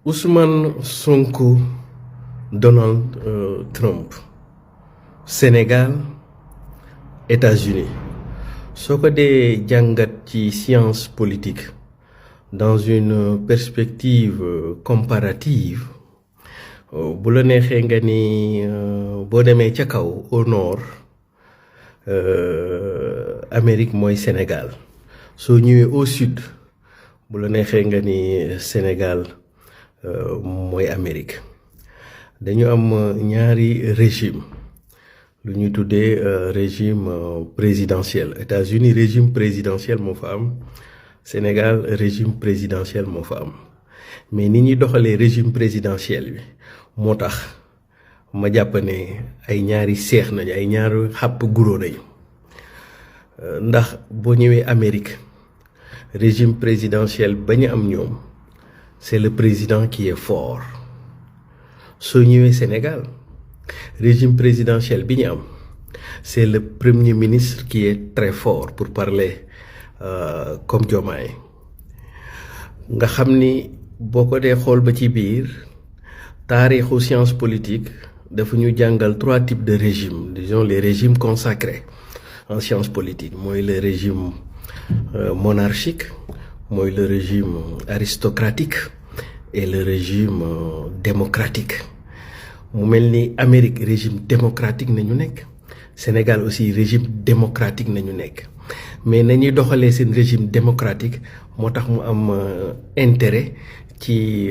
Ousmane Sonko, Donald Trump, Sénégal, États-Unis. soo ko dee jàngat ci science politique dans une perspective comparative bu la neexee nga ni boo demee ca kaw au nord Amérique mooy Sénégal soo ñëwee au sud bu la neexee nga ni Sénégal mooy Amérique dañu am ñaari régime lu ñu tuddee régime présidentiel États-Unis régime présidentiel moo fa am Sénégal régime présidentiel moo fa am mais ni ñuy doxalee régime présidentiel bi moo tax ma jàpp ne ay ñaari seex nañu ay ñaari xàpp guro nañu ndax boo ñëwee Amérique régime présidentiel ba ñu am ñoom c'est le président qui est fort soo ñëwee Sénégal régime présidentiel bi ñu am c'est le premier ministre qui est très fort pour parler comme Diomaye nga xam ni boo ko dee xool ba ci biir taarixu science politique dafa ñu jàngal 3 types de régimes disons les régimes consacrés en science politique mooy le régime monarchique mooy le régime aristocratique et le régime démocratique mu mel ni Amérique régime démocratique nañu nekk Sénégal aussi régime démocratique nañu nekk mais nañuy doxalee seen régime démocratique moo tax mu am intérêt ci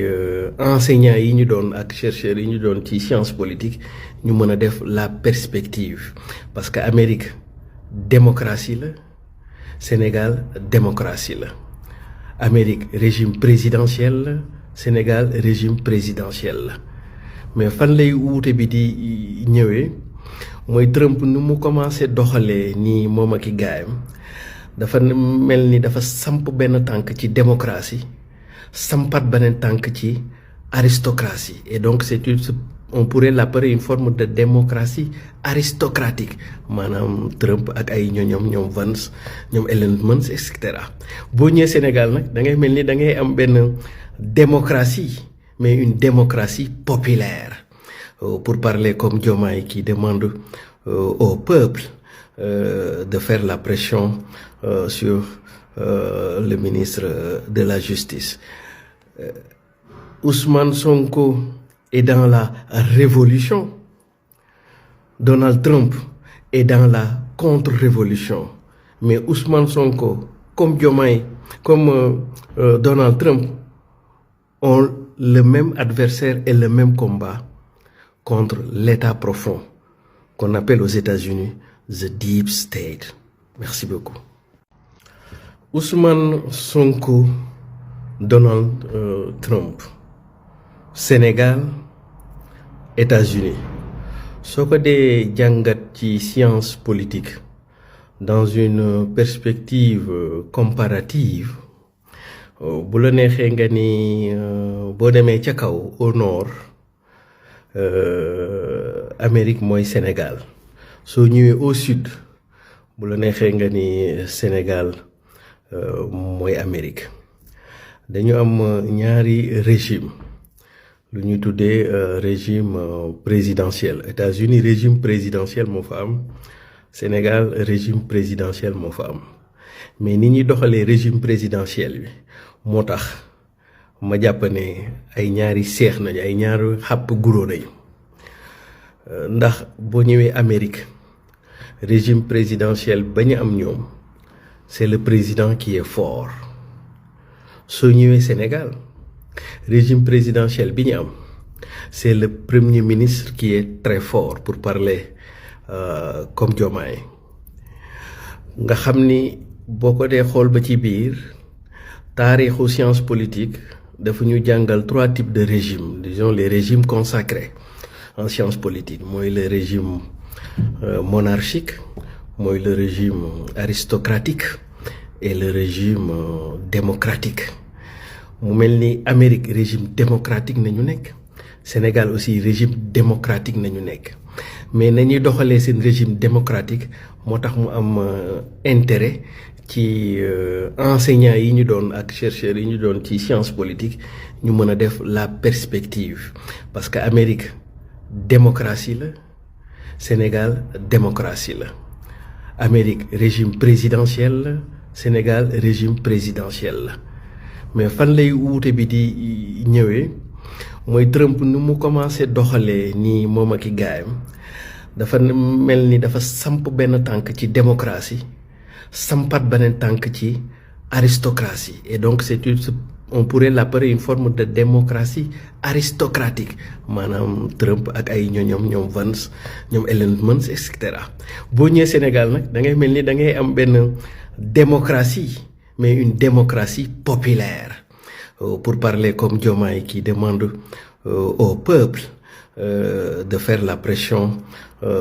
enseignants yi ñu doon ak chercheurs yi ñu doon ci science politique ñu mën a def la perspective parce que Amérique démocratie la Sénégal démocratie la Amérique régime présidentiel la Sénégal régime présidentiel la mais fan lay wuute bi di ñëwee mooy Trump nu mu commencé doxalee nii moom ak i gaayam dafa mel ni dafa samp benn tànk ci démocratie sampat beneen tànk ci aristocratie et donc on pourrait l'appeler une forme de démocratie aristocratique maanaam Trump ak ay ñoom Vance ñoom Elon Musk et cetera boo ñëwee Sénégal nag da ngay mel ni da ngay am benn démocratie mais une démocratie populaire pour parler comme Diomaye qui demande au peuple de faire la pression sur le ministre de la Justice. Ousmane Sonko est dans la révolution. Donald Trump est dans la contre-révolution. Mais Ousmane Sonko, comme Diomaye, comme Donald Trump, ont le même adversaire et le même combat contre l'État profond qu'on appelle aux États-Unis the Deep State. Merci beaucoup. Ousmane Sonko, Donald Trump, Sénégal, États-Unis. soo ko dee jàngat ci science politique dans une perspective comparative bu la neexee nga ni boo demee ca kaw au nord Amérique mooy Sénégal soo ñëwee au sud bu la neexee nga ni Sénégal mooy Amérique dañu am ñaari régime lu ñu tuddee régime présidentiel États-Unis régime présidentiel moo fa am Sénégal régime présidentiel moo fa am mais ni ñuy doxalee régime présidentiel bi moo tax ma jàpp ne ay ñaari seex nañu ay ñaari xàpp guro nañu ndax boo ñëwee Amérique régime présidentiel ba ñu am ñoom c'est le président qui est fort soo ñëwee Sénégal régime présidentiel bi ñu am c'est le premier ministre qui est très fort pour parler comme Diomaye nga xam ni boo ko dee xool ba ci biir taarixu science politique dafa ñu jàngal 3 types de régimes disons les régimes consacrés en science politique mooy le régime monarchique mooy le régime aristocratique et le régime démocratique mu mel ni Amérique régime démocratique nañu nekk Sénégal aussi régime démocratique nañu nekk mais nañuy doxalee seen régime démocratique moo tax mu am intérêt ci enseignants yi ñu doon ak chercheurs yi ñu doon ci science politique ñu mën a def la perspective parce que Amérique démocratie la Sénégal démocratie la Amérique régime présidentiel la Sénégal régime présidentiel la mais fan lay wuute bi di ñëwee mooy Trump nu mu commencé doxalee nii moom ak i gaayam dafa mel ni dafa samp benn tànk ci démocratie sampat beneen tànk ci aristocratie et donc on pourrait l'appeler une forme de démocratie aristocratique maanaam Trump ak ay ñoom Vance ñoom Elon Musk et cetera boo ñëwee Sénégal nag da ngay mel ni da ngay am benn démocratie mais une démocratie populaire pour parler comme Diomaye qui demande au peuple de faire la pression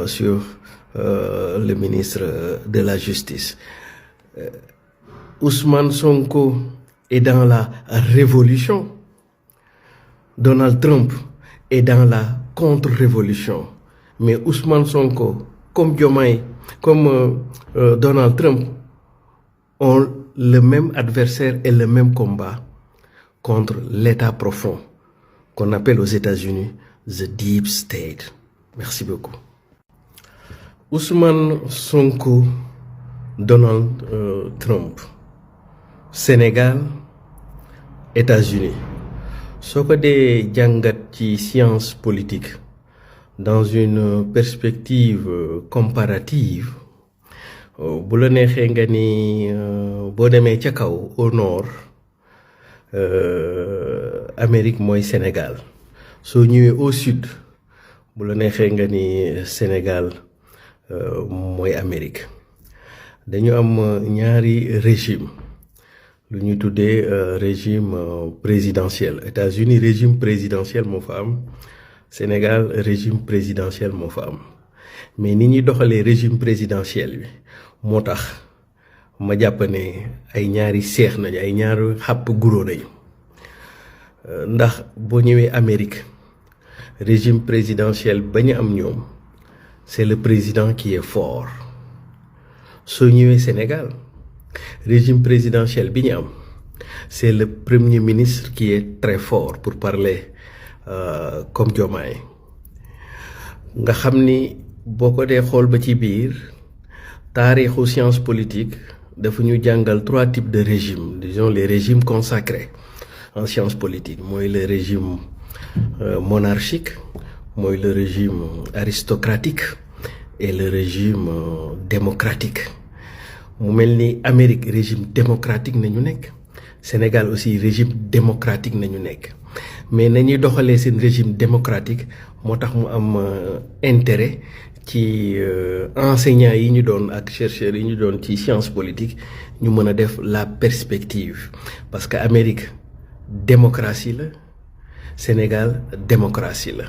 sur le ministre de la Justice. Ousmane Sonko est dans la révolution. Donald Trump est dans la contre-révolution. Mais Ousmane Sonko, comme Diomaye, comme Donald Trump, ont le même adversaire et le même combat contre l'État profond, qu'on appelle aux États-Unis the Deep State. Merci beaucoup. Ousmane Sonko, Donald Trump, Sénégal, États-Unis. soo ko dee jàngat ci science politique dans une perspective comparative bu la neexee nga ni boo demee ca kaw au nord Amérique mooy Sénégal soo ñëwee au sud bu la neexee nga ni Sénégal mooy Amérique dañu am ñaari régime lu ñuy tuddee régime présidentiel États-Unis régime présidentiel moo fa am Sénégal régime présidentiel moo fa am mais ni ñuy doxalee régime présidentiel bi moo tax ma jàpp ne ay ñaari seex nañu ay ñaari xàpp guro nañu ndax boo ñëwee Amérique régime présidentiel ba ñu am ñoom c'est le président qui est fort soo ñëwee Sénégal régime présidentiel bi ñu am c'est le premier ministre qui est très fort pour parler comme Diomaye nga xam ni boo ko dee xool ba ci biir taarixu science politique dafa ñu jàngal 3 types de régimes disons les régimes consacrés en science politique mooy le régime monarchique mooy le régime aristocratique et le régime démocratique mu mel ni Amérique régime démocratique nañu nekk Sénégal aussi régime démocratique nañu nekk mais nañuy doxalee seen régime démocratique moo tax mu am intérêt ci enseignants yi ñu doon ak chercheurs yi ñu doon ci science politique ñu mën a def la perspective parce que Amérique démocratie la Sénégal démocratie la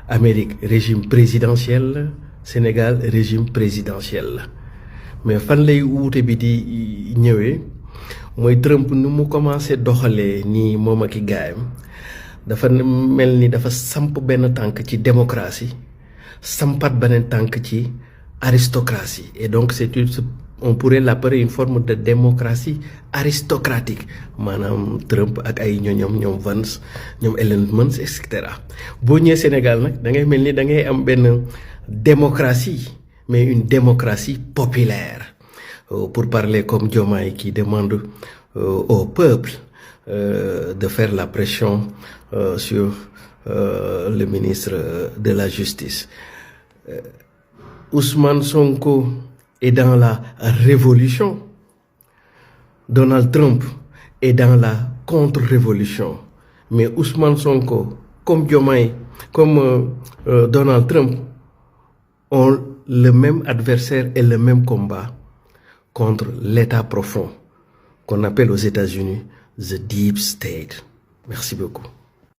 Amérique régime présidentiel la Sénégal régime présidentiel la mais fan lay wuute bi di ñëwee mooy Trump nu mu commencé doxalee nii moom ak i gaayam dafa mel ni dafa samp benn tànk ci démocratie sampat beneen tànk ci aristocratie et donc on pourrait l'appeler une forme de démocratie aristocratique maanaam Trump ak ay ñoom Vance ñoom Elon Musk et cetera boo ñëwee Sénégal nag da ngay mel ni da ngay am benn démocratie mais une démocratie populaire pour parler comme Diomaye qui demande au peuple de faire la pression sur le ministre de la Justice. Ousmane Sonko est dans la révolution. Donald Trump est dans la contre-révolution. Mais Ousmane Sonko, comme Diomaye, comme Donald Trump, ont le même adversaire et le même combat contre l'État profond, qu'on appelle aux États-Unis the Deep State. Merci beaucoup.